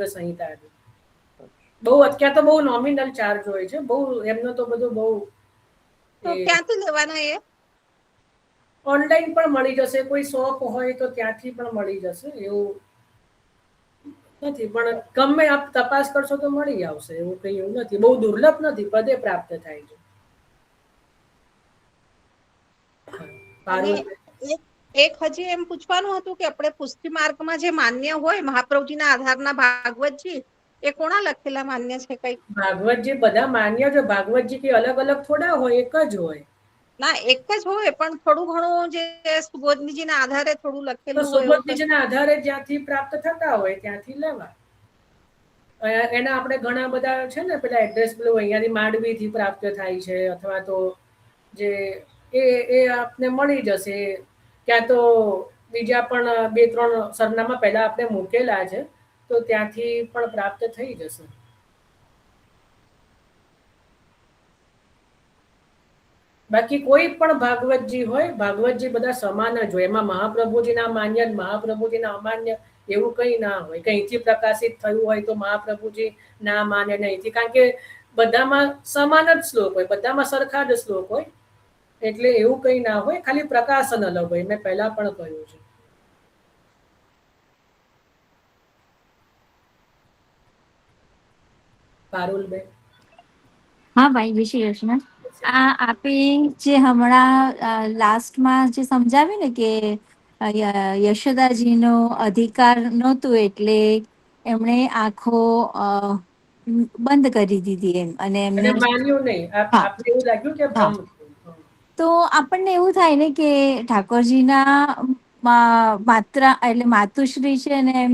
રુદ્ર સંહિતા. બહુ અત્યારે તો બહુ નોમિનલ ચાર્જ હોય છે, બહુ એમનો તો બધું બહુ. તો ક્યાંથી લેવાના એ? ઓનલાઈન પણ મળી જશે, કોઈ શોપ હોય તો ત્યાંથી પણ મળી જશે, એવું નથી. પણ ગમે આપ તપાસ કરશો તો મળી આવશે, એવું કઈ એવું નથી, બહુ દુર્લભ નથી, પદે પ્રાપ્ત થાય છે. અને એક હજી એમ પૂછવાનું હતું કે આપણે પુષ્ટિ માર્ગમાં જે માન્ય હોય મહાપ્રભુજીના આધારના ભાગવતજી, એ કોના લખેલા માન્ય છે કઈ? ભાગવતજી બધા માન્ય છે. ભાગવતજી કે અલગ અલગ થોડા હોય, એક જ હોય. ના, એક જ હોય, પણ થોડું ઘણું જે સુબોધનીજીના આધારે થોડું તો લખેલું હોય એવું કઈ. સુબોધનીજીના આધારે જ્યાંથી પ્રાપ્ત થતા હોય ત્યાંથી લેવા. એના આપણે ઘણા બધા છે ને, પેલા એડ્રેસ પેલું અહીંયાથી માંડવીથી પ્રાપ્ત થાય છે, અથવા તો જે એ આપને મળી જશે. ક્યાં તો બીજા પણ 2-3 સરનામા પહેલા આપણે મૂકેલા છે, તો ત્યાંથી પણ પ્રાપ્ત થઈ જશે. બાકી કોઈ પણ ભાગવતજી હોય, ભાગવતજી બધા સમાન જ હોય. એમાં મહાપ્રભુજીના માન્ય, મહાપ્રભુજીના અમાન્ય એવું કઈ ના હોય. કંઈથી પ્રકાશિત થયું હોય તો મહાપ્રભુજી ના માને નહીંથી, કારણ કે બધામાં સમાન જ શ્લોક હોય, બધામાં સરખા જ શ્લોક હોય, એટલે એવું કઈ ના હોય. ખાલી પ્રકાશન અલગ હોય, મેં પહેલા પણ કહ્યું છે. પારુલબેન. હા ભાઈ, જય શ્રી કૃષ્ણ. આપે જે હમણાં લાસ્ટમાં જે સમજાવ્યું ને કે યશોદાજીનો અધિકાર નહોતું, એટલે એમણે આંખો બંધ કરી દીધી એમ. અને એમને માન્યું નહીં, હા આપને એવું લાગ્યું કે હા ભ્રમ. તો આપણને એવું થાય ને કે ઠાકોરજીના માત્ર એટલે માતુશ્રી છે ને,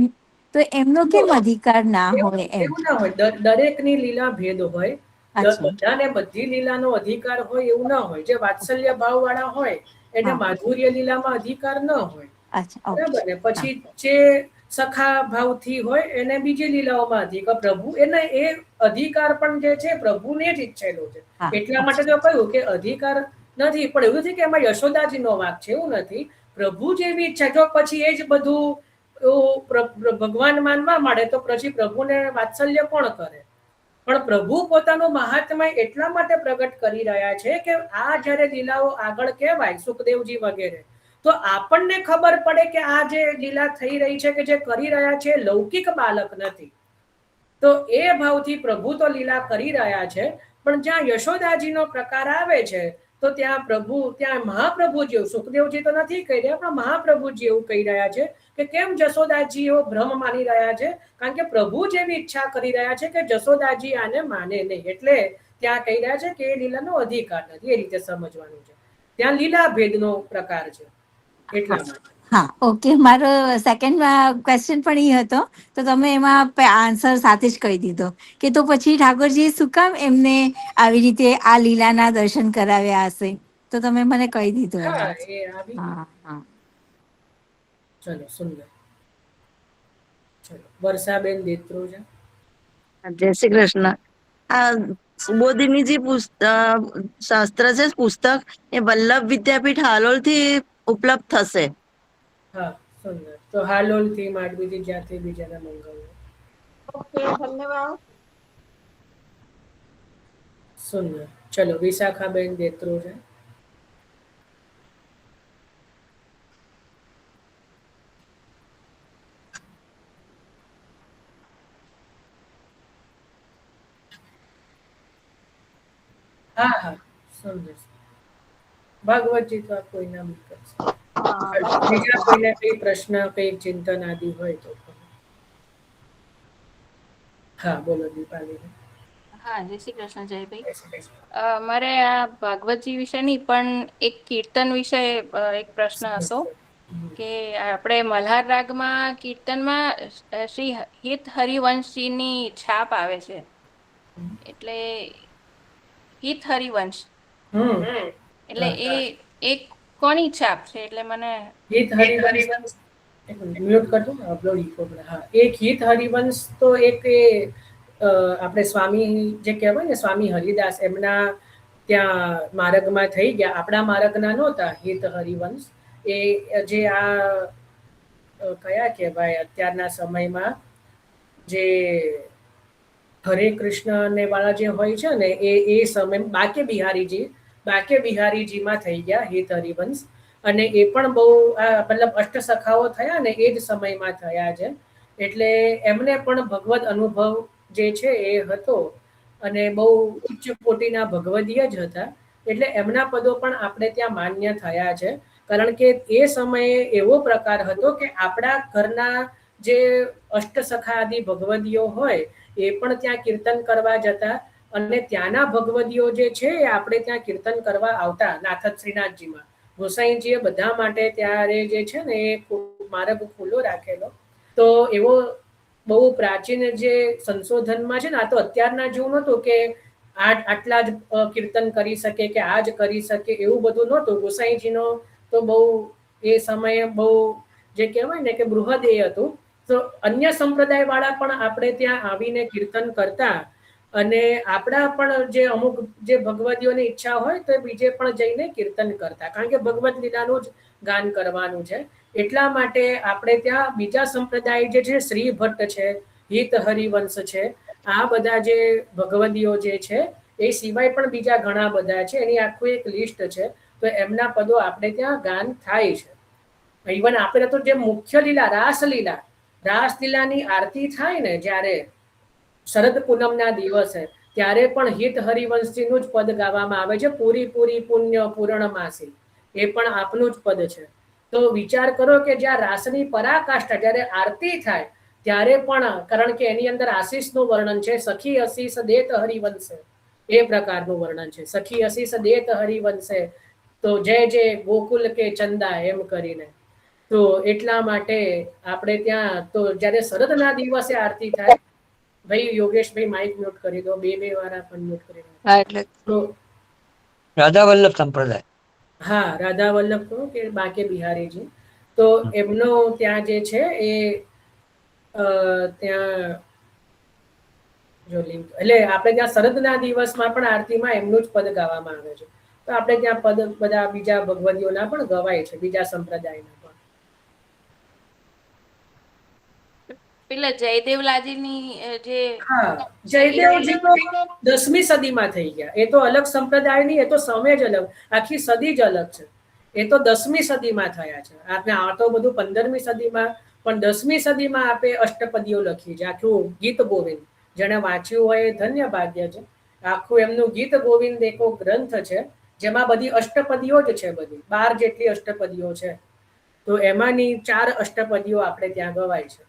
તો એમનો કેમ અધિકાર ના હોય એમ? એવું ના હોય, દરેકની લીલા ભેદ હોય. અચ્છા. બધાને બધી લીલાનો અધિકાર હોય એવું ના હોય. જે વાત્સલ્ય ભાવ વાળા હોય એને હા. માધુર્ય લીલામાં અધિકાર ન હોય, અચ્છા, ઓકે. બરાબર ને? હા. પછી જે સખા ભાવથી હોય એને બીજી લીલાઓમાં અધિકાર. પ્રભુ એને એ અધિકાર પણ જે છે પ્રભુને જ ઈચ્છેલો છે. હા. એટલા માટે અચ્છા. તો કહ્યું કે અધિકાર નથી, પણ એવું નથી કે એમાં યશોદાજીનો વાંક છે, એવું નથી. પ્રભુ જેવી ઈચ્છા, જો પછી એ જ બધું ભગવાન માનવા માંડે તો પછી પ્રભુને વાત્સલ્ય કોણ કરે? પણ પ્રભુ પોતાનું મહાત્મય એટલા માટે પ્રગટ કરી રહ્યા છે કે આ જયારે લીલાઓ આગળ કહેવાય, સુખદેવજી વગેરે, તો આપણને ખબર પડે કે આ જે લીલા થઈ રહી છે, કે જે કરી રહ્યા છે, લૌકિક બાલક નથી. તો એ ભાવથી પ્રભુ તો લીલા કરી રહ્યા છે, પણ જ્યાં યશોદાજીનો પ્રકાર આવે છે, તો ત્યાં મહાપ્રભુ જેવું, સુખદેવજી તો નથી કહી રહ્યા, પણ મહાપ્રભુજી એવું કહી રહ્યા છે કે કેમ જશોદાજીઓ ભ્રમ માની રહ્યા છે? કારણ કે પ્રભુ જેવી ઈચ્છા કરી રહ્યા છે કે જશોદાજી આને માને નહીં, એટલે ત્યાં કહી રહ્યા છે કે એ લીલાનો અધિકાર નથી. એ રીતે સમજવાનું છે. ત્યાં લીલા ભેદનો પ્રકાર છે, એટલા માટે. હા, ઓકે. મારો સેકન્ડ ક્વેશ્ચન પણ એ હતો, તો તમે એમાં આન્સર સાથે જ કહી દીધો કે તો પછી ઠાકોરજી શું કામ એમને આવી રીતે આ લીલાના દર્શન કરાવ્યા હશે? તો તમે મને કહી દીધું હા, એમાં. એ આવી ગયું. હા હા. ચલો, સુંદર. ચલો, વર્ષાબેન દેત્રોજા. જય શ્રી કૃષ્ણ. આ સુબોધિનીજી શાસ્ત્ર છે, પુસ્તક એ વલ્લભ વિદ્યાપીઠ હાલોલ થી ઉપલબ્ધ થશે. હા, સુંદર. તો હાલોલ થી માંડવીથી જ્યાંથી બીજાના મંગાવો. ઓકે, ધન્યવાદ. સુંદર. ચલો, વિશાખાબેન દેત્રોજા. હા હા, સુંદર. ભાગવતજી તો આપ કોઈ નામ કરશે. બીજા કોઈને કઈ પ્રશ્ન, કઈ ચિંતન આદિ હોય તો. હા, બોલો દીપાલી. હા, જય શ્રી કૃષ્ણ જયભાઈ. મારે આ ભાગવતજી વિશે નહીં, પણ એક કીર્તન વિશે એક પ્રશ્ન હતો કે આપણે મલ્હાર રાગમાં કીર્તનમાં શ્રી હિત હરિવંશજીની છાપ આવે છે, એટલે હિત હરિવંશ, એટલે એ એક કોની છાપ છે? એટલે મને હિત હરિવંશ મ્યુટ કરજો ને, અપલોડ ઈકો. હા, એક હિત હરિવંશ તો એક આપણે સ્વામી જે કહેવાય ને, સ્વામી હરિદાસ, એમના ત્યાં માર્ગમાં થઈ ગયા. આપણા માર્ગના નહોતા હિત હરિવંશ. એ જે આ કયા કહેવાય અત્યારના સમયમાં જે હરે કૃષ્ણ ને વાળા જે હોય છે ને એ સમય બાકે બિહારીજીમાં થઈ ગયા હિત હરિવંશ, અને એ પણ બહુ મતલબ અષ્ટસખાઓ થયા ને એ જ સમયમાં થયા છે. એટલે એમને પણ ભગવદ અનુભવ જે છે એ હતો, અને બહુ ઉચ્ચ કોટીના ભગવદીય જ હતા. એટલે એમના પદો પણ આપણે ત્યાં માન્ય થયા છે. કારણ કે એ સમયે એવો પ્રકાર હતો કે આપણા ઘરના જે અષ્ટસખા આદિ ભગવદીઓ હોય એ પણ ત્યાં કીર્તન કરવા જતા, અને ત્યાંના ભગવદીઓ જે છે એ આપણે ત્યાં કીર્તન કરવા આવતા નાથદ શ્રીનાથજીમાં. ગોસાઈજીએ બધા માટે ત્યારે જે છે ને એ માર્ગ ખુલ્લો રાખેલો. તો એવો બહુ પ્રાચીન જે સંશોધનમાં છે ને, આ તો અત્યારના જેવું નહોતું કે આટલા જ કીર્તન કરી શકે કે આ જ કરી શકે, એવું બધું નહોતું. ગોસાઈજીનો તો બહુ એ સમયે બહુ જે કહેવાય ને કે બૃહદ એ હતું. તો અન્ય સંપ્રદાય વાળા પણ આપણે ત્યાં આવીને કીર્તન કરતા, અને આપણા પણ જે અમુક જે ભગવદીઓની ઈચ્છા હોય તો બીજે પણ જઈને કીર્તન કરતા, કારણ કે ભગવદ લીલાનું જ ગાન કરવાનું છે. એટલા માટે આપણે ત્યાં બીજા સંપ્રદાય જે છે, શ્રી ભટ્ટ છે, હિત હરિવંશ છે, આ બધા જે ભગવદીઓ જે છે એ સિવાય પણ બીજા ઘણા બધા છે. એની આખું એક લિસ્ટ છે. તો એમના પદો આપણે ત્યાં ગાન થાય છે. ઇવન આપણે તો જે મુખ્ય લીલા રાસલીલાની આરતી થાય ને જ્યારે શરદ પૂનમના દિવસે, ત્યારે પણ હિત હરિવંશજીનું જ પદ ગાવામાં આવે છે. પૂરી પૂરી પુણ્ય પૂર્ણમાસી, એ પણ આપનું જ પદ છે. તો વિચાર કરો કે જ્યાં રાસની પરાકાષ્ઠા જ્યારે આરતી થાય ત્યારે પણ, કારણ કે એની અંદર આશીષનું વર્ણન છે, સખી આશીષ દેત હરિવંશે, એ પ્રકારનું વર્ણન છે. સખી આશીષ દેત હરિવંશે, તો જય જય ગોકુલ કે ચંદા, એમ કરીને. તો એટલા માટે આપણે ત્યાં તો જ્યારે શરદના દિવસે આરતી થાય, ભાઈ યોગેશભાઈ માઇક મ્યુટ કરી દો, બે વાર પણ મ્યુટ કરી દો. હા, એટલે તો રાધા વલ્લભ સંપ્રદાય. હા, રાધા વલ્લભ કહો કે બાકે બિહારીજી, તો એમનો ત્યાં જે છે એ ત્યાં જો લિંક, એટલે આપણે ત્યાં શરદના દિવસમાં પણ આરતીમાં એમનું જ પદ ગાવામાં આવે છે. તો આપણે ત્યાં પદ બધા બીજા ભગવદીઓના પણ ગવાય છે, બીજા સંપ્રદાયના પણ. પેલા જયદેવલાજીની જે હા, જયદેવજી તો 10મી સદીમાં થઈ ગયા. એ તો અલગ સંપ્રદાય નહીં, એ તો સમય જ અલગ, આખી સદી જ અલગ છે. એ તો 10મી સદીમાં થયા છે. આપણે આ તો બધું 15મી સદીમાં, પણ 10મી સદીમાં આપણે અષ્ટપદીઓ લખી છે, આખું ગીત ગોવિંદ. જેને વાંચ્યું હોય એ ધન્ય ભાગ્ય છે. આખું એમનું ગીત ગોવિંદ એક ગ્રંથ છે, જેમાં બધી અષ્ટપદીઓ જ છે, બધી 12 જેટલી અષ્ટપદીઓ છે. તો એમાંની 4 અષ્ટપદીઓ આપણે ત્યાં ગવાય છે.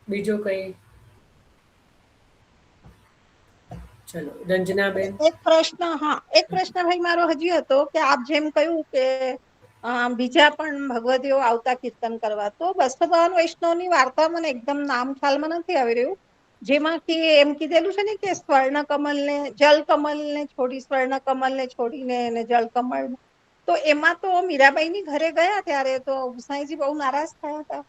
બીજું કઈ? ચલો રંજનાબેન. એક પ્રશ્ન ભાઈ મારો હજી હતો કે આપ જેમ કહ્યું કે બીજા પણ ભગવદીઓ આવતા કીર્તન કરવા, તો બસભાન વૈષ્ણવની વાર્તા મને એકદમ નામ ખ્યાલમાં નથી આવી રહ્યું, જેમાં કે એમ કીધેલું છે ને કે સ્વર્ણ કમલ ને જલ કમલ ને છોડી, સ્વર્ણ કમલ ને છોડીને એને જલ કમળ. તો એમાં તો મીરાબાઈ ની ઘરે ગયા ત્યારે તો ગુસાઈજી બહુ નારાજ થયા હતા.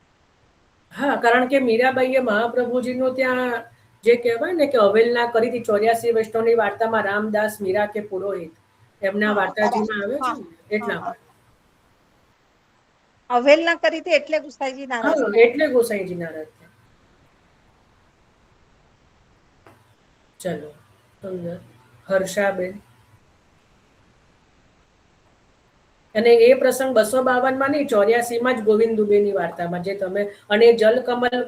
હા, કારણ કે મીરાબાઈએ મહાપ્રભુજીનું ત્યાં જે કહેવાય ને કે અવહેલના કરી હતી. 84 વૈષ્ણવની વાર્તામાં રામદાસ મીરા કે પુરોહિત, એમના વાર્તાજીમાં આવે છે ને, એટલા માટે. અવહેલના કરી હતી એટલે ગુસાઈજી નારાજ હા, થયા. એટલે ગોસાઈજી નારાજ થયા. ચલો સુંદર. હર્ષાબેન. અને એ પ્રસંગ 252માં નહીં, 84માં જ ગોવિંદ દુબેની વાર્તામાં જે તમે, અને જલકમલ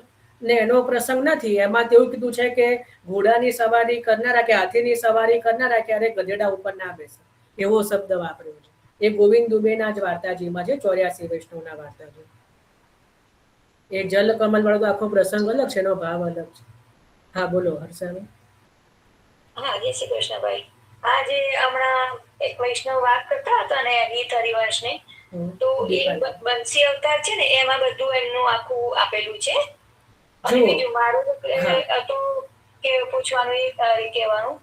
ને એનો પ્રસંગ નથી. એમાં તેવું કીધું છે કે ઘોડાની સવારી કરનારા કે હાથીની સવારી કરનારા ક્યારે ગધેડા ઉપર ના બેસે, એવો શબ્દ વાપર્યો છે. એ ગોવિંદ દુબેના જ વાર્તાજીમાં છે, 84 વૈષ્ણવના વાર્તાજી. એ જલકમલ વાળો તો આખો પ્રસંગ અલગ છે, એનો ભાવ અલગ છે. હા બોલો હર્ષાબેન. હા, જય શ્રી કૃષ્ણભાઈ. આ જે હમણાં એક વૈષ્ણવ વાત કરતા હતા ને ગીત હરિવંશની, તો એક બંસી અવતાર છે ને, એમાં બધું એમનું આખું આપેલું છે. અને બીજું મારું હતું કે પૂછવાનું એ કહેવાનું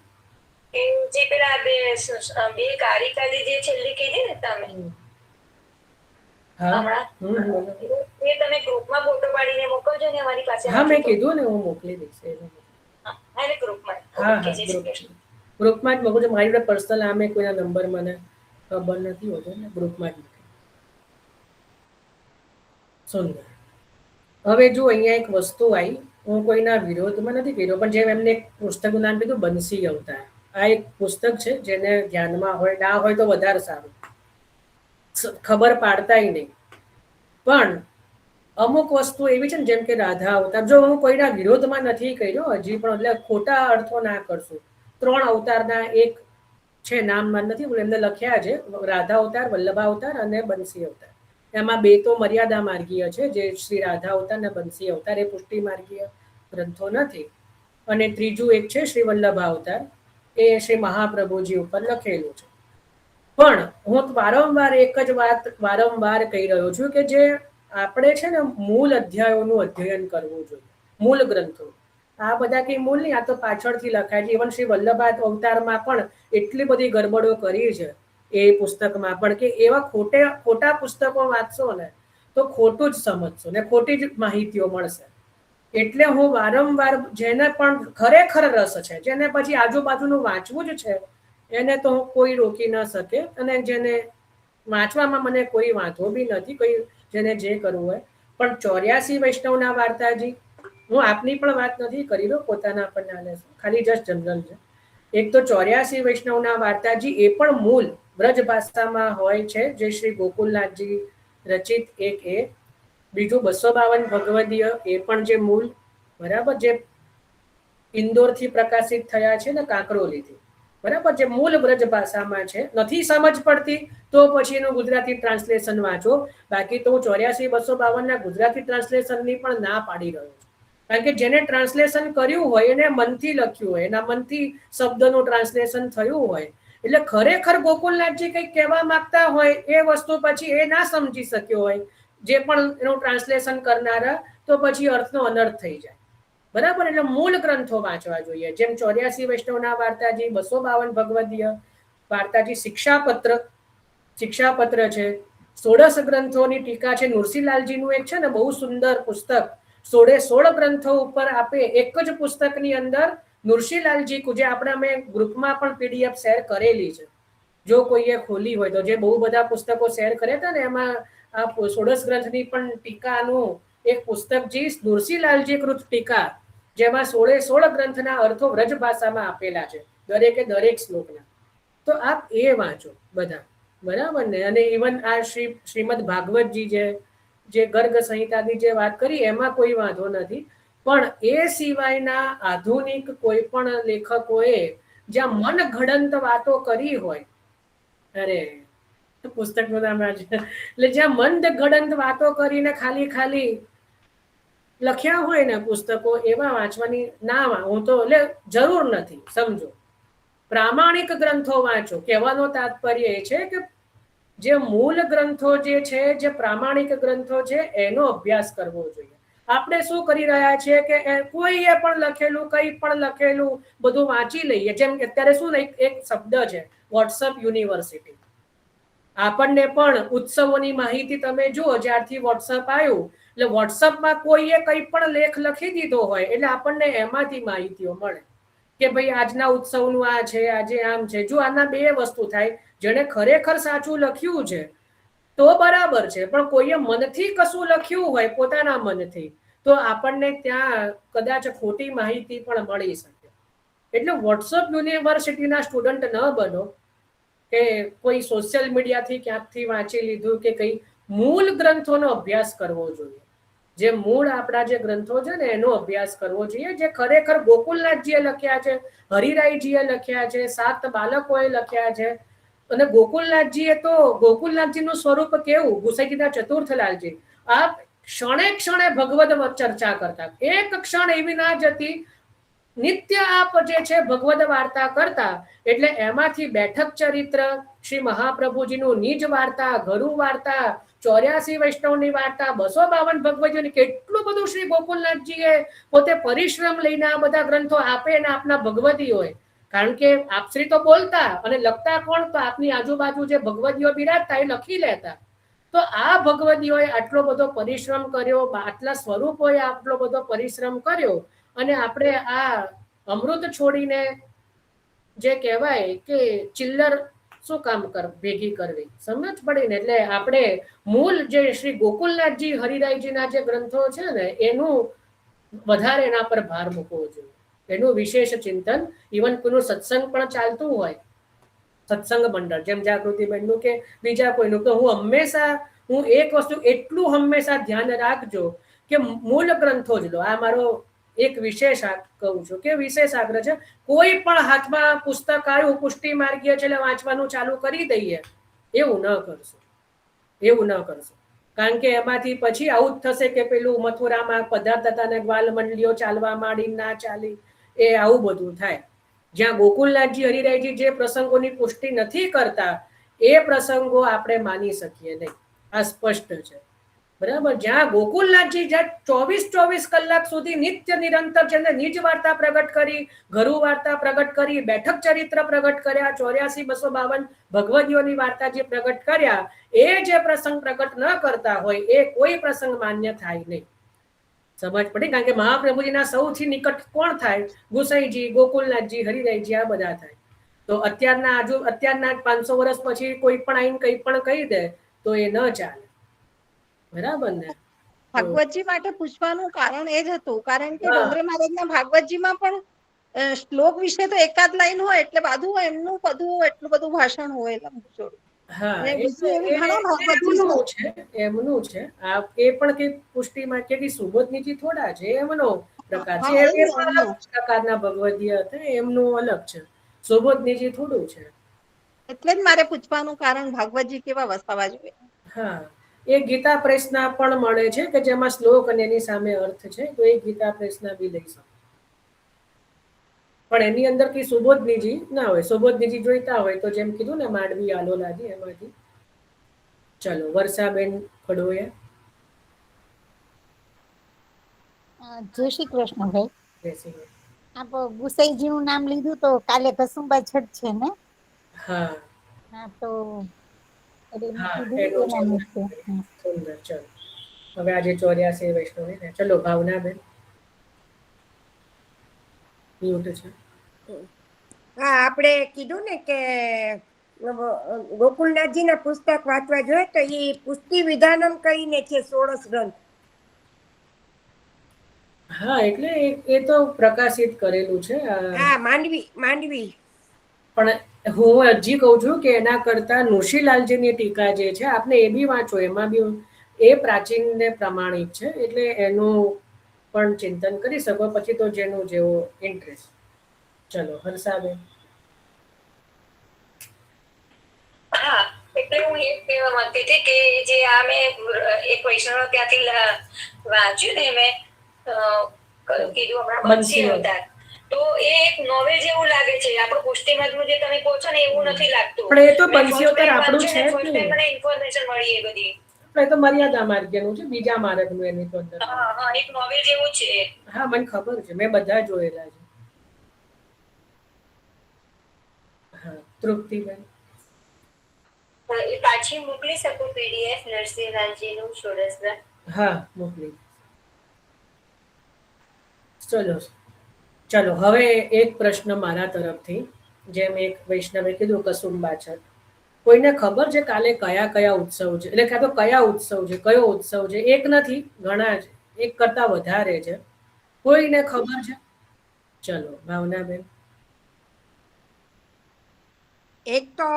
કે જે પેલા બે કારિકારી જે છેલ્લી કીધી ને તમે હમણાં, એ તમે ગ્રુપમાં ફોટો પાડીને મોકલજો ને અમારી પાસે. હા, મેં કીધું ને, હું મોકલી દઈશ. ગ્રુપમાં. હા, ગ્રુપમાં જ મોકલજો. મારી જોડે પર્સનલ આમે કોઈના નંબર મને ખબર નથી હોતો ને, ગ્રુપમાં જ મૂકે. સુંદર. હવે જો અહીંયા એક વસ્તુ આવી, હું કોઈના વિરોધમાં નથી કર્યો, પણ જેમ એમને એક પુસ્તકનું નામ કીધું બંસી અવતાર, આ એક પુસ્તક છે જેને ધ્યાનમાં હોય, ના હોય તો વધારે સારું, ખબર પાડતાય નહીં. પણ અમુક વસ્તુ એવી છે ને, જેમ કે રાધા અવતાર, જો હું કોઈના વિરોધમાં નથી કર્યો હજી પણ, એટલે ખોટા અર્થો ના કરશું. 3 અવતારના એક છે, નામ નથી, એમને લખ્યા છે, રાધા અવતાર, વલ્લભા અવતાર અને બંસી અવતાર. એમાં 2 તો મર્યાદા માર્ગીય છે, જે શ્રી રાધા અવતાર અને બંસી અવતાર, એ પુષ્ટિ માર્ગીય ગ્રંથો નથી. અને ત્રીજું એક છે શ્રી વલ્લભા અવતાર, એ શ્રી મહાપ્રભુજી ઉપર લખેલું છે. પણ હું વારંવાર એક જ વાત વારંવાર કહી રહ્યો છું કે જે આપણે છે ને મૂળ અધ્યાયોનું અધ્યયન કરવું જોઈએ, મૂળ ગ્રંથો. આ બધા કઈ મૂળ નહીં, આ તો પાછળથી લખાય છે. ઇવન શ્રી વલ્લભા અવતારમાં પણ એટલી બધી ગરબડો કરી છે એ પુસ્તકમાં પણ, કે એવા ખોટા પુસ્તકો વાંચશો ને તો ખોટું જ સમજશો ને ખોટી જ માહિતીઓ મળશે. એટલે હું વારંવાર, જેને પણ ખરેખર રસ છે, જેને પછી આજુબાજુનું વાંચવું જ છે, એને તો કોઈ રોકી ન શકે. અને જેને વાંચવામાં મને કોઈ વાંધો બી નથી, કોઈ જેને જે કરવું હોય. પણ 84 વૈષ્ણવના વાર્તાજી, હું આપની પણ વાત નથી કરી રહ્યો, પોતાના પણ ના લેશો, ખાલી જસ્ટ જનરલ છે. એક તો 84 વૈષ્ણવના વાર્તાજી, એ પણ મૂળ બ્રજ ભાષામાં હોય છે, જે શ્રી ગોકુલનાથજી રચિત એક એ. બીજું 252 ભગવદીય, એ પણ જે મૂળ, બરાબર, જે ઇન્દોરથી પ્રકાશિત થયા છે ને કાંકરોલીથી, બરાબર, જે મૂળ બ્રજ ભાષામાં છે. નથી સમજ પડતી તો પછી એનું ગુજરાતી ટ્રાન્સલેશન વાંચો. બાકી તો હું 84-252 ગુજરાતી ટ્રાન્સલેશનની પણ ના પાડી રહ્યો છું. કારણ કે જેને ટ્રાન્સલેશન કર્યું હોય એને મનથી લખ્યું હોય, એના મનથી શબ્દનું ટ્રાન્સલેશન થયું હોય. એટલે ખરેખર ગોકુલનાથજી કંઈક કહેવા માંગતા હોય એ વસ્તુ પછી એ ના સમજી શક્યો હોય, જે પણ એનું ટ્રાન્સલેશન કરનારા, તો પછી અર્થનો અનર્થ થઈ જાય. બરાબર. એટલે મૂળ ગ્રંથો વાંચવા જોઈએ, જેમ 84 વૈષ્ણવના વાર્તાજી, 252 ભગવદીય વાર્તાજી, શિક્ષાપત્ર છે, 16 ગ્રંથોની ટીકા છે. નુરસિંહલાલજીનું એક છે ને બહુ સુંદર પુસ્તક, 16 ગ્રંથો ઉપર આપે એક જ પુસ્તકની અંદર નુરસિંહલાલજી, જે આપણે અમે ગ્રુપમાં પણ PDF શેર કરેલી છે, જો કોઈએ ખોલી હોય તો, જે બહુ બધા પુસ્તકો શેર કર્યા હતા ને, એમાં આ 16 ગ્રંથની પણ ટીકાનું એક પુસ્તક જે નુરસિંહલાલજી કૃત ટીકા, જેમાં 16 ગ્રંથના અર્થો વ્રજ ભાષામાં આપેલા છે, દરેકે દરેક શ્લોકના. તો આપ એ વાંચો બધા, બરાબર ને. અને ઇવન આ શ્રીમદ ભાગવતજી, જે ગર્ગ સંહિતાની જે વાત કરી, એમાં કોઈ વાંધો નથી. પણ એ સિવાયના આધુનિક કોઈ પણ લેખકોએ જ્યાં મન ઘડંત વાતો કરી હોય, અરે પુસ્તકનું નામ એટલે જ્યાં મંદ ઘડંત વાતો કરીને ખાલી લખ્યા હોય ને પુસ્તકો, એવા વાંચવાની ના, હું તો એટલે જરૂર નથી. સમજો, પ્રામાણિક ગ્રંથો વાંચો. કહેવાનો તાત્પર્ય એ છે કે જે મૂળ ગ્રંથો જે છે, જે પ્રામાણિક ગ્રંથો છે, એનો અભ્યાસ કરવો જોઈએ. આપણે શું કરી રહ્યા છીએ કે કોઈએ પણ લખેલું, કંઈ પણ લખેલું બધું વાંચી લઈએ. જેમ અત્યારે શું એક શબ્દ છે વોટ્સઅપ યુનિવર્સિટી. આપણને પણ ઉત્સવોની માહિતી તમે જુઓ, જ્યારથી વોટ્સઅપ આવ્યું, એટલે વોટ્સઅપમાં કોઈએ કંઈ પણ લેખ લખી દીધો હોય એટલે આપણને એમાંથી માહિતીઓ મળે કે ભાઈ આજના ઉત્સવનું આ છે, આજે આમ છે. જો આના 2 વસ્તુ થાય, જેને ખરેખર સાચું લખ્યું છે તો બરાબર છે, પણ કોઈએ મનથી કશું લખ્યું હોય, પોતાના મનથી, તો આપણને ત્યાં કદાચ ખોટી માહિતી પણ મળી શકે. એટલે વોટ્સઅપ યુનિવર્સિટીના સ્ટુડન્ટ ન બનો કે કોઈ સોશિયલ મીડિયાથી ક્યાંકથી વાંચી લીધું કે કંઈ. મૂળ ગ્રંથોનો અભ્યાસ કરવો જોઈએ. જે મૂળ આપણા જે ગ્રંથો છે ને એનો અભ્યાસ કરવો જોઈએ, જે ખરેખર ગોકુલનાથજીએ લખ્યા છે, હરિરાયજીએ લખ્યા છે, 7 બાલકોએ લખ્યા છે. અને ગોકુલનાથજીનું સ્વરૂપ કેવું, ગુસાઈજીના ચતુર્થલાલજી આ ક્ષણે ભગવદ ચર્ચા કરતા. એક ક્ષણ એવી ના જતી, નિત્ય આપ જે છે ભગવદ વાર્તા કરતા. એટલે એમાંથી બેઠક ચરિત્ર, શ્રી મહાપ્રભુજીનું નિજ વાર્તા, ગરુ વાર્તા, 84 વૈષ્ણવની વાર્તા, 252 ભગવદીઓની, કેટલું બધું શ્રી ગોકુલનાથજીએ પોતે પરિશ્રમ લઈને આ બધા ગ્રંથો આપે અને આપના ભગવદીઓએ. કારણ કે આપશ્રી તો બોલતા અને લખતા કોણ, તો આપની આજુબાજુ જે ભગવદીઓ બિરાજતા એ લખી લેતા. તો આ ભગવદીઓએ આટલો બધો પરિશ્રમ કર્યો, આટલા સ્વરૂપોએ આટલો બધો પરિશ્રમ કર્યો, અને આપણે આ અમૃત છોડીને જે કહેવાય કે ચિલ્લર શું કામ ભેગી કરવી? સમજ પડી ને? એટલે આપણે મૂળ જે શ્રી ગોકુલનાથજી હરિરાયજીના જે ગ્રંથો છે ને એનું વધારે એના પર ભાર મૂકવો જોઈએ, એનું વિશેષ ચિંતન. ઇવન કોઈનું સત્સંગ પણ ચાલતું હોય, સત્સંગ મંડળ જેમ જાગૃતિબેનનું કે બીજા કોઈનું, તો હું એક વસ્તુ એટલું હંમેશા ધ્યાન રાખજો કે મૂળ ગ્રંથો જ લો. આ મારો એક વિશેષ કહું છું કે વિશેષ આગ્રહ છે. કોઈ પણ હાથમાં પુસ્તક આવ્યું પુષ્ટિ માર્ગીય છે એટલે વાંચવાનું ચાલુ કરી દઈએ, એવું ન કરશો. કારણ કે એમાંથી પછી આવું જ થશે કે પેલું મથુરામાં પધારતા હતા ને ગ્વાલ મંડળીઓ ચાલવા માંડી, ના ચાલી, એ આવું બધું થાય. જ્યાં ગોકુલનાથજી હરિરાયજી જે પ્રસંગોની પુષ્ટિ નથી કરતા એ પ્રસંગો આપણે માની શકીએ નહીં. આ સ્પષ્ટ છે, બરાબર. જ્યાં ગોકુલનાથજી જ્યાં 24 કલાક સુધી નિત્ય નિરંતર જેને નિજ વાર્તા પ્રગટ કરી, ઘરુ વાર્તા પ્રગટ કરી, બેઠક ચરિત્ર પ્રગટ કર્યા, 84-252 ભગવદીઓની વાર્તા જે પ્રગટ કર્યા, એ જે પ્રસંગ પ્રગટ ન કરતા હોય એ કોઈ પ્રસંગ માન્ય થાય નહીં. સમજ પડી? કારણ કે મહાપ્રભુજીના સૌથી નિકટ કોણ થાય? ગુસાઈજી, ગોકુલનાથજી, હરિરાયજી, આ બધા થાય. તો અત્યારના 500 વર્ષ પછી કોઈ પણ આઈને કંઈ પણ કહી દે તો એ ન ચાલે, બરાબર ને? ભાગવતજી માટે પૂછવાનું કારણ એ જ હતું, કારણ કે ડોંગરે મહારાજના ભાગવતજીમાં પણ શ્લોક વિશે તો એકાદ લાઈન હોય એટલે બધું એમનું એટલું બધું ભાષણ હોય લંબચોળ. હા, અને બીજું એવી ઘણા ભાગવતજી એમનું છે. આ એ પણ કે પુષ્ટિમાં કે સુબોધનીજી થોડા છે, એમનો પ્રકાર છે. હા, એ પણ અલગ પ્રકારના ભગવદીય હતા, એમનું અલગ છે. સુબોધનીજી થોડું છે. એટલે જ મારે પૂછવાનું કારણ ભાગવતજી કેવા વસાવા જોઈએ. હા, એ ગીતા પ્રેસના પણ મળે છે કે જેમાં શ્લોક અને એની સામે અર્થ છે, તો એ ગીતા પ્રેસના બી લઈ શકો. પણ એની અંદર કઈ સુબોધનીજી ના હોય. સુબોધનીજી જોઈતા હોય તો જેમ કીધું ને માંડવી, આલોલાજી, એમાંથી. ચલો, વર્ષાબેન ખડોએ. જય શ્રી કૃષ્ણ ભાઈ. જય શ્રી કૃષ્ણ. આપ ગુસાઈજી નું નામ લીધું તો કાલે કસુંબા છઠ છે ને? હા હા, તો સુંદર. ચલો, હવે આજે 84 વૈષ્ણવી ને. ચલો, ભાવનાબેન મ્યુટ છે. હા, આપણે કીધું ને કે ગોકુલનાથજીના પુસ્તક વાંચવા જોઈએ, તો એ પુષ્ટિ વિધાનમ કરીને છે 16 ગ્રંથ. હા, એટલે એ તો પ્રકાશિત કરેલું છે. હા, માંડવી. પણ હું હજી કહું છું કે એના કરતા નુશીલાલજીની ટીકા જે છે, આપને એ બી વાંચો. એમાં બી એ પ્રાચીન ને પ્રમાણિક છે, એટલે એનું પણ ચિંતન કરી શકો. પછી તો જેનું જેવો ઇન્ટરેસ્ટ. ચલો, હર્ષાબેન. હા, એટલે હું એ કહેવા માંગતી હતી કે જે આ મેં એક વૈષ્ણવ ત્યાંથી વાંચ્યું ને, મેં કીધું હમણાં બંસી અવતાર, તો એ એક નોવેલ જેવું લાગે છે. આપણું પુષ્ટિમાર્ગનું જે તમે કહો છો ને એવું નથી લાગતું. પણ એ તો બંસી અવતાર આપણું છે જ ફર્સ્ટ ટાઈમ મને ઇન્ફોર્મેશન મળી એ બધી. એ તો મર્યાદા માર્ગનું છે, બીજા માર્ગનું એની તો અંદર. હા, એક નોવેલ જેવું છે. હા, મને ખબર છે, મેં બધા જોયેલા છે. હા, તૃપ્તિબેન. પાછી મોકલી શકું પીડીએફ નરસિંહલાલજીનું 16 ગ્રંથ? હા, મોકલી. ચલો, હવે એક પ્રશ્ન મારા તરફથી. જેમ એક વૈષ્ણવે કીધું કસુંબા છઠ, કોઈને ખબર છે કાલે કયા ઉત્સવ છે? એટલે કાં તો કયા ઉત્સવ છે, કયો ઉત્સવ છે? એક નથી, ઘણા છે, એક કરતા વધારે છે. કોઈને ખબર છે? ચલો, ભાવનાબેન. એક તો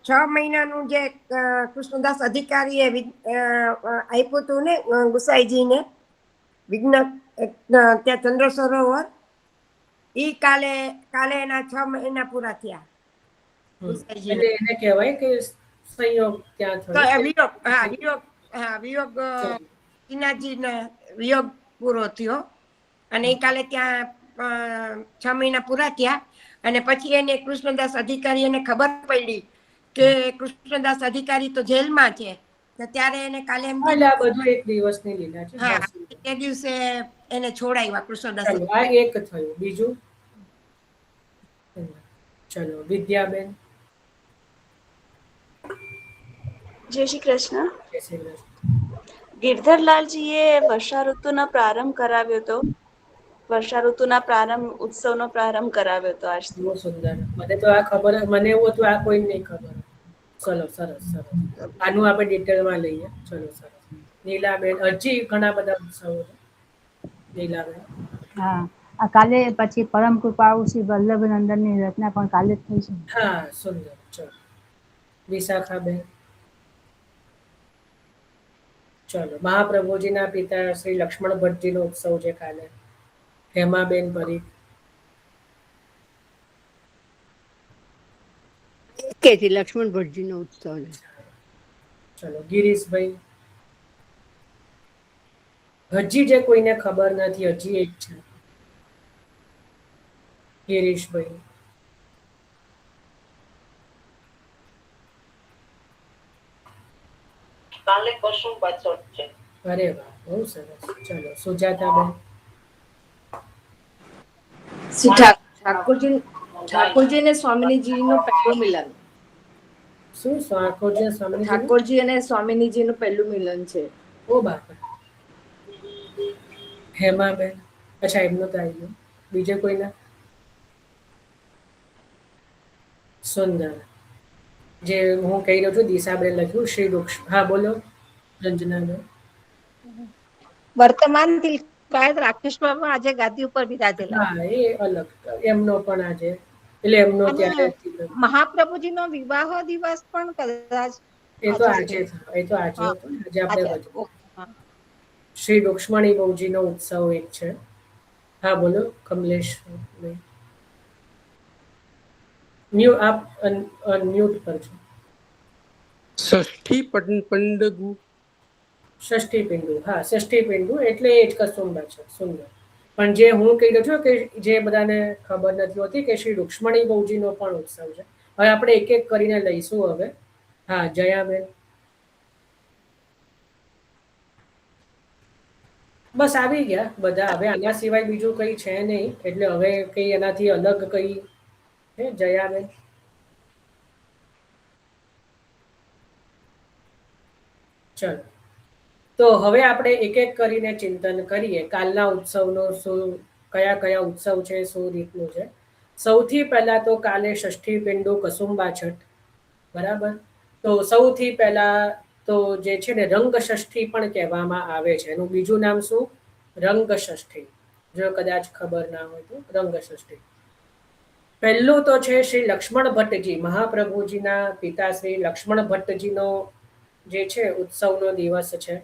6 મહિનાનું જે કૃષ્ણદાસ અધિકારીએ આપ્યું હતું ને ગુસાઈજીને વિઘ્ન, ત્યાં ચંદ્ર સરોવર, ઈ કાલે એના 6 મહિના પૂરા થયા. એટલે એને કહેવાય કે સંયોગ ત્યાં થયો. વિયોગ શ્રીનાથજીનો વિયોગ પૂરો થયો અને એ કાલે ત્યાં 6 મહિના પૂરા થયા. અને પછી એને કૃષ્ણદાસ અધિકારી એને ખબર પડી કે કૃષ્ણદાસ અધિકારી તો જેલમાં છે, તો ત્યારે એને કાલે એમ એટલે આ બધું એક દિવસની લીલા છે. હા, એ દિવસે એને છોડાવ્યા કૃષ્ણદાસ. ચલો, આ એક થયું. બીજું? ચલો, વિદ્યાબેન. જય શ્રી કૃષ્ણ. જય શ્રી કૃષ્ણ. ગિરધરલાલજીએ વર્ષા ઋતુનો પ્રારંભ કરાવ્યો હતો, વર્ષા ઋતુના ઉત્સવનો પ્રારંભ કરાવ્યો હતો આજથી. બહુ સુંદર. મને તો આ ખબર, મને એવું હતું આ કોઈ નહીં ખબર. ચલો, સરસ સરસ. આનું આપણે ડિટેલમાં લઈએ. ચલો, સરસ. નીલાબેન, હજી ઘણા બધા ઉત્સવો છે. નીલાબેન. હા, આ કાલે પછી પરમ કૃપાળુ શ્રી વલ્લભનંદનની રચના પણ કાલે જ થઈ છે. હા, સુંદર. ચલો, વિશાખાબેન. ચલો, મહાપ્રભુજીના પિતા શ્રી લક્ષ્મણ ભટ્ટજીનો ઉત્સવ છે કાલે. હેમાબેન પરીખ. કે છે લક્ષ્મણ ભટ્ટજીનો ઉત્સવ. ચલો, ગિરીશભાઈ. હજી જે કોઈને ખબર નથી, હજી એક છે. ગિરીશભાઈ. કાલે કસુંબા ચોથ છે. અરે વાહ, બહુ સરસ. ચલો, સુજાતાબેન. ઠાકોરજી અને સ્વામિનીજીનો પહેલું મિલન. શું સ્વામિનીજી? ઠાકોરજી અને સ્વામિનીજીનું પહેલું મિલન છે. ઓ બાપા. હેમાબેન. અચ્છા, એમનો તો આવી ગયો. બીજે કોઈના? સુંદર. જે હું કહી રહ્યો છું, દિશાબેન લખ્યું. શ્રી વૃક્ષ. હા, બોલો રંજનાબેન. વર્તમાન તિલકાયત રાકેશ બાબા આજે ગાદી ઉપર બિરાજેલા. હા, એ અલગ. એમનો પણ આજે, એટલે એમનો ત્યારે મહાપ્રભુજીનો વિવાહ દિવસ પણ કદાચ એ તો આજે હતો. આજે આપણે બધું. શ્રી રૂક્ષ્મણી બહુજીનો ઉત્સવ એક છે. હા, બોલો કમલેશ. આપ અનમ્યુટ કરજો. ષષ્ઠી પંડગુ. ષષ્ઠી પિંડુ. હા, ષષ્ઠી પિંડુ એટલે એ જ કસુંબા છે. સુંદર. પણ જે હું કહી રહ્યો છું કે જે બધાને ખબર નથી હોતી કે શ્રી રૂક્ષ્મણી બહુજીનો પણ ઉત્સવ છે. હવે આપણે એક એક કરીને લઈશું હવે. હા, જયાબેન. બસ આવી ગયા બધા. હવે આના સિવાય બીજું કંઈ છે નહીં, એટલે હવે કંઈ એનાથી અલગ કંઈ છે? જયાબેન. ચલો, તો હવે આપણે એક એક કરીને ચિંતન કરીએ કાલના ઉત્સવનો. શું કયા કયા ઉત્સવ છે, શું રીતનું છે. સૌથી પહેલા તો કાલે ષષ્ઠી પિંડુ કસુંબા છઠ. બરાબર. તો સૌથી પહેલા તો જે છે ને રંગ ષષ્ઠી પણ કહેવામાં આવે છે. એનું બીજું નામ શું? રંગ ષષ્ઠી. જો કદાચ ખબર ના હોય તો રંગ ષષ્ઠી. પહેલું તો છે શ્રી લક્ષ્મણ ભટ્ટજી, મહાપ્રભુજીના પિતા શ્રી લક્ષ્મણ ભટ્ટજીનો જે છે ઉત્સવનો દિવસ છે.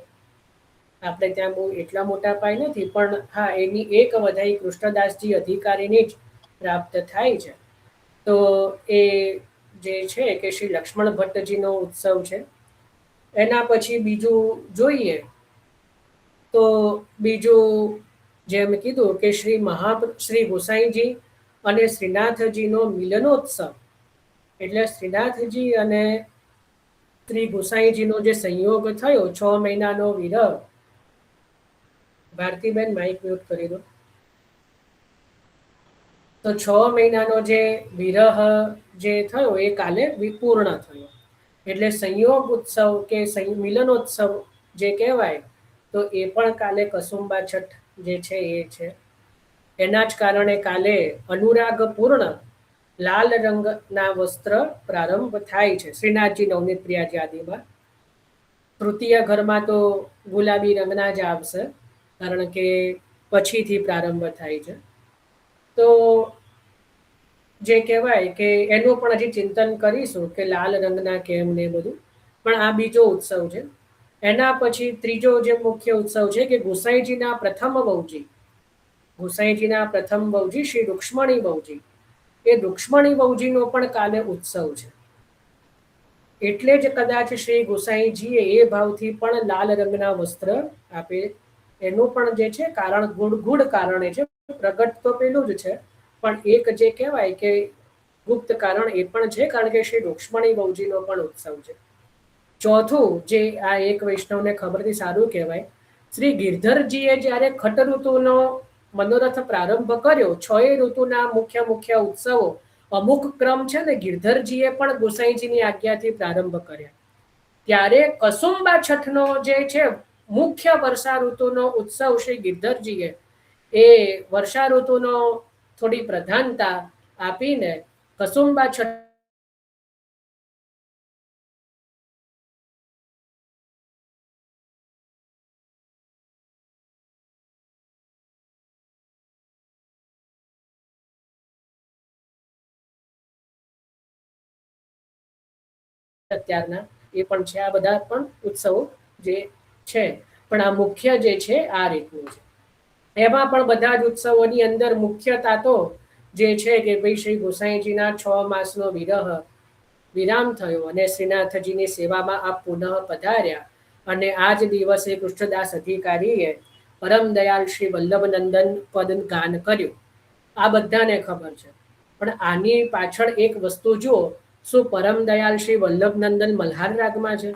આપણે ત્યાં બહુ એટલા મોટા પાય નથી, પણ હા, એની એક વધાઈ કૃષ્ણદાસજી અધિકારીની જ પ્રાપ્ત થાય છે. તો એ જે છે કે શ્રી લક્ષ્મણ ભટ્ટજીનો ઉત્સવ છે. એના પછી બીજું જોઈએ તો બીજું જેમ કીધું કે શ્રી ગોસાઈજી અને શ્રીનાથજીનો મિલનોત્સવ. એટલે શ્રીનાથજી અને શ્રી ગોસાઈજીનો જે સંયોગ થયો, 6 મહિનાનો વિરહ. ભારતીબેન માઇક મ્યુટ કરી દો. તો 6 મહિનાનો જે વિરહ જે થયો એ કાલે પૂર્ણ થયો. એટલે સંયોગ ઉત્સવ કે મિલનોત્સવ જે કહેવાય, તો એ પણ કાલે કસુંબા છઠ જે છે એ છે. એના જ કારણે કાલે અનુરાગપૂર્ણ લાલ રંગના વસ્ત્ર પ્રારંભ થાય છે શ્રીનાથજી નવનીત પ્રિયાજી આદિમાં. તૃતીય ઘરમાં તો ગુલાબી રંગના જ આવશે, કારણ કે પછીથી પ્રારંભ થાય છે. તો જે કહેવાય કે એનું પણ હજી ચિંતન કરીશું કે લાલ રંગના કેમ ને બધું. પણ આ બીજો ઉત્સવ છે. એના પછી ત્રીજો જે મુખ્ય ઉત્સવ છે કે ગોસાઈજીના પ્રથમ બહુજી. ગોસાઈજીના પ્રથમ બહુજી શ્રી રૂક્ષ્મણી બહુજી. એ રૂક્ષ્મણી બહુજીનો પણ કાલે ઉત્સવ છે. એટલે જ કદાચ શ્રી ગોસાઈજીએ એ ભાવથી પણ લાલ રંગના વસ્ત્ર આપે. એનું પણ જે છે કારણ ગુડ કારણ એ છે. પ્રગટ તો પેલું જ છે, પણ એક જે કહેવાય કે ગુપ્ત કારણ એ પણ છે, કારણ કે શ્રી રૂક્ષ્મણી બહુજીનો પણ ઉત્સવ છે. ચોથું જે આ એક વૈષ્ણવને ખબરથી સારું કહેવાય, શ્રી ગિરધરજીએ જ્યારે ખટ ઋતુનો મનોરથ પ્રારંભ કર્યો, 6 ઋતુના મુખ્ય ઉત્સવો અમુક ક્રમ છે ને ગિરધરજીએ પણ ગોસાઈજીની આજ્ઞાથી પ્રારંભ કર્યા. ત્યારે કસુંબા છઠનો જે છે મુખ્ય વર્ષા ઋતુનો ઉત્સવ શ્રી ગિરધરજીએ એ વર્ષા ઋતુનો થોડી પ્રધાનતા આપીને કસુંબા છઠ અત્યારના એ પણ છે. આ બધા પણ ઉત્સવો જે છે, પણ આ મુખ્ય જે છે આ રીતનું છે. એમાં પણ બધા જ ઉત્સવોની અંદર મુખ્યતા તો જે છે કે ભાઈ શ્રી ગોસાઈજીના 6 માસનો વિરામ થયો અને શ્રીનાથજીની સેવામાં આપ પુનઃ પધાર્યા અને આ જ દિવસે કૃષ્ણદાસ અધિકારીએ પરમ દયાલ શ્રી વલ્લભનંદન પદ ગાન કર્યું. આ બધાને ખબર છે, પણ આની પાછળ એક વસ્તુ જુઓ, શું પરમ દયાલ શ્રી વલ્લભનંદન મલ્હાર રાગમાં છે?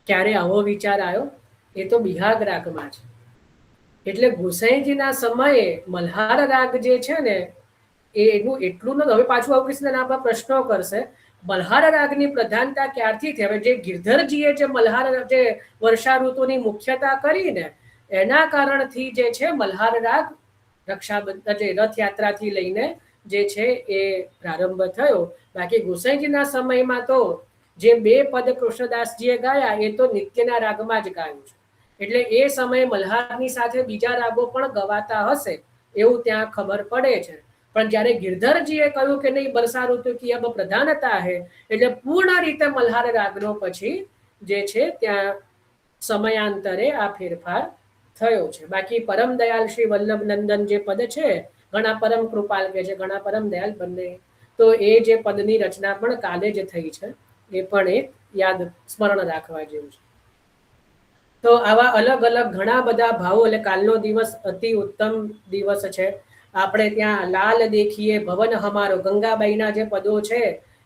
ક્યારે આવો વિચાર આવ્યો? એ તો બિહાગ રાગમાં છે. એટલે ગોસાઈજીના સમયે મલ્હાર રાગ જે છે ને એનું એટલું નથી. હવે પાછું આવું કૃષ્ણ આપણા પ્રશ્નો કરશે. મલ્હાર રાગની પ્રધાનતા ક્યારથી થઈ? હવે જે ગિરધરજીએ જે મલ્હાર જે વર્ષા ઋતુની મુખ્યતા કરીને એના કારણથી જે છે મલ્હાર રાગ રક્ષાબંધન જે રથયાત્રાથી લઈને જે છે એ પ્રારંભ થયો. બાકી ગોસાઈજીના સમયમાં તો જે 2 પદ કૃષ્ણદાસજીએ ગાયા એ તો નિત્યના રાગમાં જ ગાયું છે. એટલે એ સમયે મલ્હારની સાથે બીજા રાગો પણ ગવાતા હશે એવું ત્યાં ખબર પડે છે. પણ જ્યારે ગિરધરજીએ કહ્યું કે નહીં વર્ષા ઋતુ કી અબ પ્રધાનતા હે, એટલે પૂર્ણ રીતે મલ્હાર રાગનો પછી જે છે ત્યાં સમયાંતરે આ ફેરફાર થયો છે. બાકી પરમ દયાલ શ્રી વલ્લભનંદન જે પદ છે, ઘણા પરમ કૃપાલ કે છે, ઘણા પરમ દયાલ બંને, તો એ જે પદની રચના પણ કાલે જ થઈ છે. એ પણ એક યાદ સ્મરણ રાખવા જેવું છે. તો આવા અલગ અલગ ઘણા બધા ભાવો, એટલે કાલનો દિવસ અતિ ઉત્તમ દિવસ છે. આપણે ત્યાં લાલ દેખીએ ભવન હમારો, ગંગાબાઈના જે પદો છે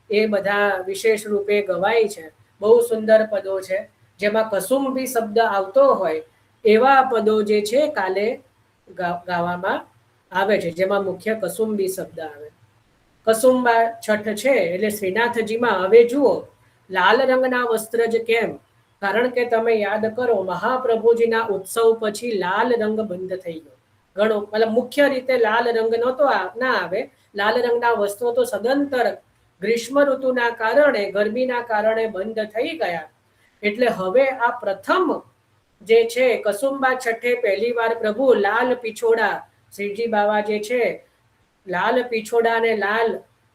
એ બધા વિશેષ રૂપે ગવાય છે. બહુ સુંદર પદો છે, જેમાં કસુંબી શબ્દ આવતો હોય એવા પદો જે છે કાલે ગાવામાં આવે છે, જેમાં મુખ્ય કસુંબી શબ્દ આવે. કસુંબા છઠ છે એટલે શ્રીનાથજીમાં હવે જુઓ લાલ રંગના વસ્ત્ર જ કેમ? કારણ કે તમે યાદ કરો મહાપ્રભુજીના ઉત્સવ પછી લાલ રંગ બંધ થઈ ગયો. ઘણો મતલબ મુખ્ય રીતે લાલ રંગ નહોતો ના આવે. લાલ રંગના વસ્ત્રો તો સદંતર ગ્રીષ્મ ઋતુના કારણે, ગરમીના કારણે બંધ થઈ ગયા. એટલે હવે આ પ્રથમ જે છે કસુંબા છઠ્ઠે પહેલી વાર પ્રભુ લાલ પીછોડા, શ્રીજી બાવા જે છે લાલ પીછોડા અને લાલ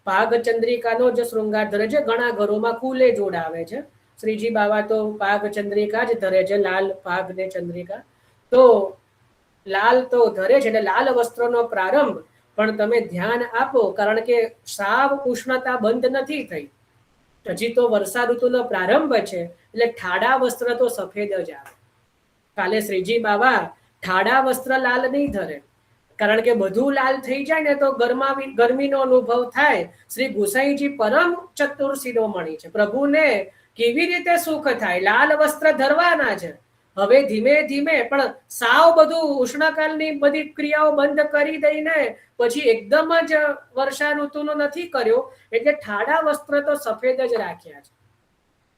પાગ ચંદ્રિકાનો જ શૃંગાર ધરે છે. ઘણા ઘરોમાં કુલે જોડાવે છે. શ્રીજી બાવા તો પાગ ચંદ્રિકા જ ધરે છે, લાલ પાગ ને ચંદ્રિકા તો લાલ તો ધરે છે. એટલે લાલ વસ્ત્રોનો પ્રારંભ પણ તમે ધ્યાન આપો, કારણ કે સાવ ઉષ્ણતા બંધ નથી થઈ, હજી તો વર્ષા ઋતુનો પ્રારંભ છે. એટલે ઠાડા વસ્ત્ર તો સફેદ જ આવે. કાલે શ્રીજી બાવા ઠાડા વસ્ત્ર લાલ નહીં ધરે, કારણ કે બધું લાલ થઈ જાય ને તો ગરમીનો અનુભવ થાય. શ્રી ગોસાઈજી પરમ ચતુર શિરોમણી છે. પ્રભુને કેવી રીતે સુખ થાય? લાલ વસ્ત્ર ધરવાના છે. હવે ધીમે ધીમે પણ સાવ બધું ઉષ્ણકાળની બધી ક્રિયાઓ બંધ કરી દઈને પછી એકદમ જ વર્ષા ઋતુનો નથી કર્યો. એટલે ઠાડા વસ્ત્ર તો સફેદ જ રાખ્યા છે.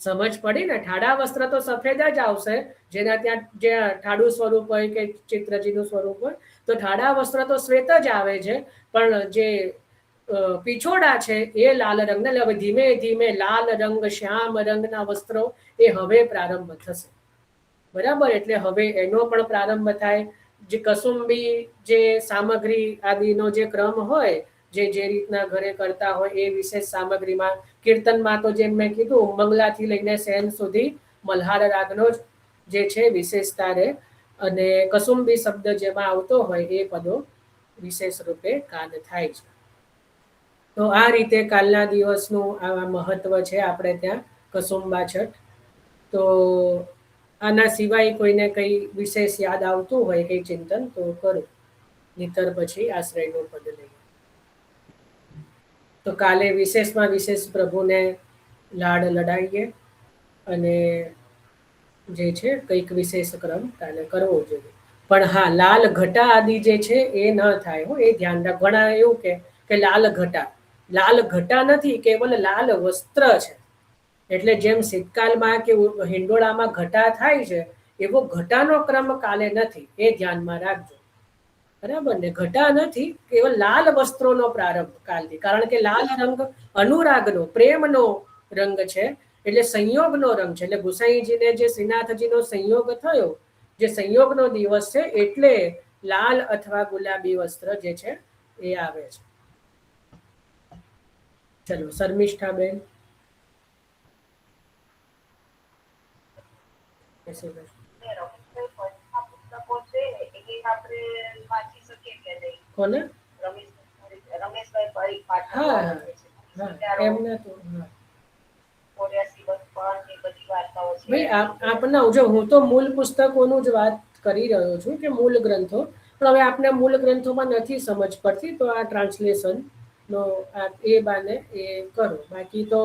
સમજ પડી ને? ઠાડા વસ્ત્ર તો સફેદ જ આવશે, જેના ત્યાં જે ઠાડું સ્વરૂપ હોય કે ચિત્રજીનું સ્વરૂપ હોય તો ઠાડા વસ્ત્ર તો શ્વેત જ આવે છે. પણ જે પીછોડા છે એ લાલ રંગના. હવે ધીમે ધીમે લાલ રંગ, શ્યામ રંગના વસ્ત્રો એ હવે પ્રારંભ થશે. બરાબર? એટલે હવે એનો પણ પ્રારંભ થાય. જે કસુંબી જે સામગ્રી આદિનો જે ક્રમ હોય, જે રીતના ઘરે કરતા હોય એ વિશેષ સામગ્રીમાં કીર્તનમાં તો જેમ મેં કીધું મંગલાથી લઈને સેન સુધી મલ્હાર રાગનો જ જે છે વિશેષતા રહે. અને કસુંબી શબ્દ જેમાં આવતો હોય એ પદો વિશેષ રૂપે ગાન થાય છે. તો આ રીતે કાલના દિવસનું આ મહત્વ છે આપણે ત્યાં કસુંબા છઠ. તો આના સિવાય કોઈને કંઈ વિશેષ યાદ આવતું હોય કંઈ ચિંતન તો કરું, નહીતર પછી આશ્રયનું પદ લઈએ. તો કાલે વિશેષમાં વિશેષ પ્રભુને લાડ લડાવીએ અને જે છે કંઈક વિશેષ ક્રમ કાલે કરવો જોઈએ. પણ હા, લાલ ઘટા આદિ જે છે એ ન થાય હો, એ ધ્યાન રાખ. ઘણા એવું કે લાલ ઘટા નથી, કેવલ લાલ વસ્ત્ર છે. એટલે જેમ શીતકાલમાં કે હિંડોળામાં ઘટા થાય છે એવો ઘટાનો ક્રમ કાલે નથી, એ ધ્યાનમાં રાખજો. બરાબર ને? ઘટા નથી, કેવળ લાલ વસ્ત્રોનો પ્રારંભ કાલથી, કારણ કે લાલ રંગ અનુરાગનો, પ્રેમનો રંગ છે, એટલે સંયોગનો રંગ છે. એટલે ગુસાઈજીને જે શ્રીનાથજીનો સંયોગ થયો, જે સંયોગનો દિવસ છે, એટલે લાલ અથવા ગુલાબી વસ્ત્ર જે છે એ આવે છે. ચલો, શર્મિષ્ઠાબેન. કોને? હા એમને તો ભાઈ આપના જો હું તો મૂળ પુસ્તકોનું જ વાત કરી રહ્યો છું કે મૂળ ગ્રંથો, પણ હવે આપને મૂળ ગ્રંથોમાં નથી સમજ પડતી, તો આ ટ્રાન્સલેશન નો એ બાને એ કરો. બાકી તો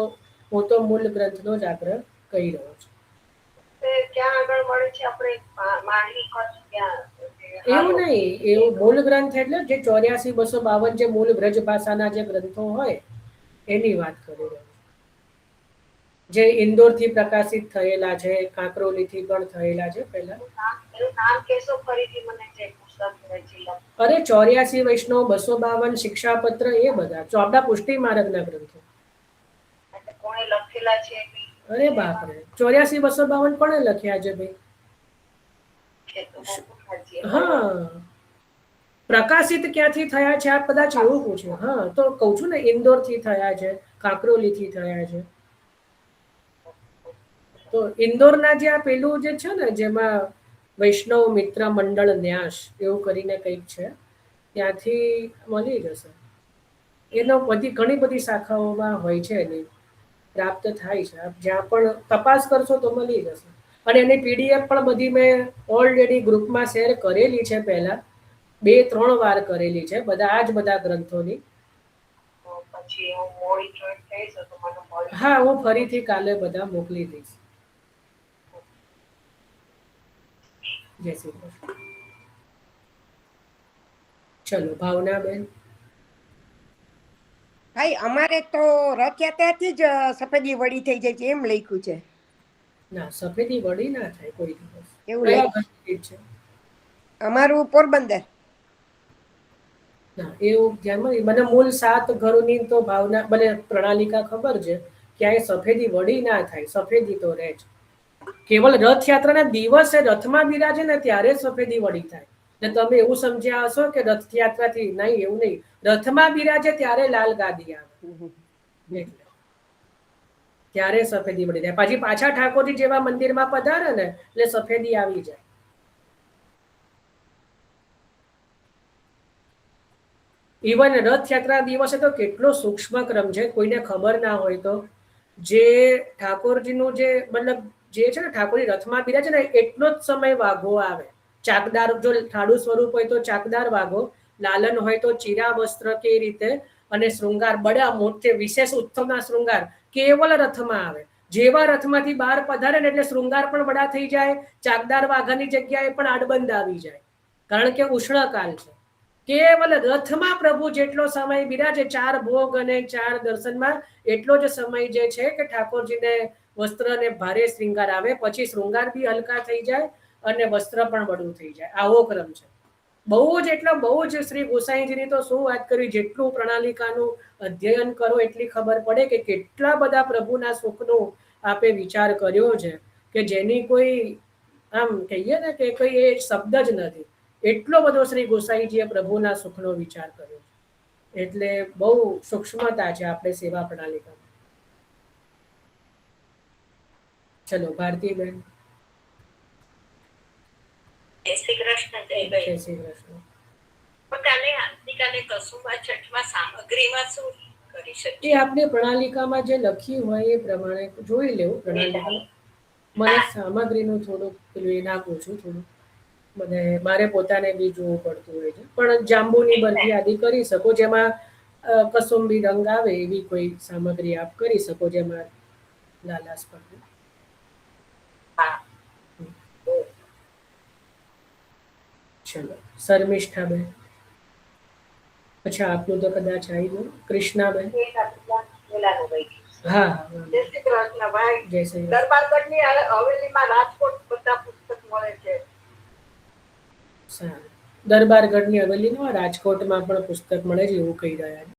હું તો મૂળ ગ્રંથનો જ આગ્રહ કરી રહ્યો છું. એવું નહીં, એવું મૂળ ગ્રંથ એટલે જે 84-252 જે મૂળ વ્રજ ભાષાના જે ગ્રંથો હોય એની વાત કરી રહ્યો છું. જે ઇન્દોર થી પ્રકાશિત થયેલા છે, કાંકરોલી થી પણ થયેલા છે. પહેલા અરે 84 વૈષ્ણવ, 252 શિક્ષાપત્ર, એ બધા ચોપડા પુષ્ટિ માર્ગના ગ્રંથો. અરે બાપરે, 84-252 કોણે લખ્યા છે ભાઈ? હા, પ્રકાશિત ક્યાંથી થયા છે આપ કદાચ એવું પૂછ્યું. હા, તો કઉ છું ને, ઇન્દોર થી થયા છે, કાંકરોલી થી થયા છે. તો ઇન્દોરના જે આ પેલું જે છે ને, જેમાં વૈષ્ણવ મિત્ર મંડળ ન્યાસ એવું કરીને કંઈક છે, ત્યાંથી મળી જશે. એનો ઘણી બધી શાખાઓમાં હોય છે, એની પ્રાપ્ત થાય છે. આપ જ્યાં પણ તપાસ કરશો તો મળી જશે. અને એની પીડીએફ પણ બધી મેં ઓલરેડી ગ્રુપમાં શેર કરેલી છે, પહેલા 2-3 વાર કરેલી છે, બધા ગ્રંથોની. હા, હું ફરીથી કાલે બધા મોકલી દઈશ. જય શ્રી કૃષ્ણ. ચલો, ભાવનાબેન. ભાઈ અમારે તો રથયાત્રાથી જ સફેદી વળી થઈ જાય છે એમ લખ્યું છે. ના, સફેદી વળી ના થાય કોઈ દિવસ. એવું છે અમારું પોરબંદર. ના, એવું ધ્યાનમાં મને મૂળ 7 ઘરોની તો ભાવના મને પ્રણાલિકા ખબર છે. ક્યાંય સફેદી વળી ના થાય, સફેદી તો રહે જ. કેવળ રથયાત્રાના દિવસે રથમાં બિરાજે ને ત્યારે સફેદી વળી થાય. ને તમે એવું સમજ્યા હશો કે રથયાત્રાથી, નહીં, એવું નહીં. રથમાં બિરાજે ત્યારે લાલ ગાદી આવે, ત્યારે સફેદી વળી જાય. પછી પાછા ઠાકોરજી જેવા મંદિરમાં પધારે ને એટલે સફેદી આવી જાય. ઇવન રથયાત્રા દિવસે તો કેટલો સૂક્ષ્મ ક્રમ છે, કોઈને ખબર ના હોય તો. જે ઠાકોરજીનું જે મતલબ જે છે ને, ઠાકોરજી રથમાં બિરાજે ને એટલો જ સમય વાઘો આવે. ચાકદાર, જો ઠાડુ સ્વરૂપ હોય તો ચાકદાર વાઘો, લાલન હોય તો ચીરા વસ્ત્ર, કે રીતે. અને શૃંગાર બડા મોટે વિશેષ ઉત્સવના શૃંગાર કેવલ રથમાં આવે. જેવા રથમાંથી બહાર પધારે ને એટલે શૃંગાર પણ બડા થઈ જાય, ચાકદાર વાઘાની જગ્યાએ પણ આડબંધ આવી જાય, કારણ કે ઉષ્ણકાલ છે. કેવલ રથમાં પ્રભુ જેટલો સમય બિરાજે, 4 ભોગ અને 4 દર્શનમાં, એટલો જ સમય જે છે કે ઠાકોરજીને વસ્ત્ર ને ભારે શૃંગાર આવે. પછી શૃંગાર બી હલકા થઈ જાય અને વસ્ત્ર પણ બળું થઈ જાય. આવો ક્રમ છે. બહુ જ શ્રી ગોસાઈજીની તો શું વાત કરવી. જેટલું પ્રણાલિકાનું અધ્યયન કરો એટલી ખબર પડે કે કેટલા બધા પ્રભુના સુખનો આપે વિચાર કર્યો છે, કે જેની કોઈ આમ કહીએ ને કે કોઈ એ શબ્દ જ નથી. એટલો બધો શ્રી ગોસાઈજીએ પ્રભુના સુખનો વિચાર કર્યો. એટલે બહુ સૂક્ષ્મતા છે આપણે સેવા પ્રણાલિકામાં. ચલો, ભારતીબેન. જય શ્રી કૃષ્ણ. જય શ્રી કૃષ્ણ. આવતીકાલે કસુંબા છઠમાં સામગ્રીમાં શું કરી શકીએ? એ આપણે પ્રણાલિકામાં જે લખ્યું હોય એ પ્રમાણે જોઈ લેવું. પ્રણાલિકા મને સામગ્રીનું થોડુંક પેલું એ નાખું છું, થોડું મને મારે પોતાને બી જોવું પડતું હોય છે. પણ જાંબુની બરફી આદિ કરી શકો, જેમાં કસુંબી રંગ આવે એવી કોઈ સામગ્રી આપ કરી શકો, જેમાં લાલાશ પડે. ચલો, શર્મિષ્ઠાબેન. અચ્છા, આપનું તો કદાચ આવી ગયું. કૃષ્ણાબેન. હા, જય શ્રી કૃષ્ણ ભાઈ. જય શ્રી કૃષ્ણ. દરબારગઢની હવેલીમાં રાજકોટ બધા પુસ્તક મળે સારું. દરબારગઢની હવેલીમાં રાજકોટમાં પણ પુસ્તક મળે છે એવું કહી રહ્યા છે.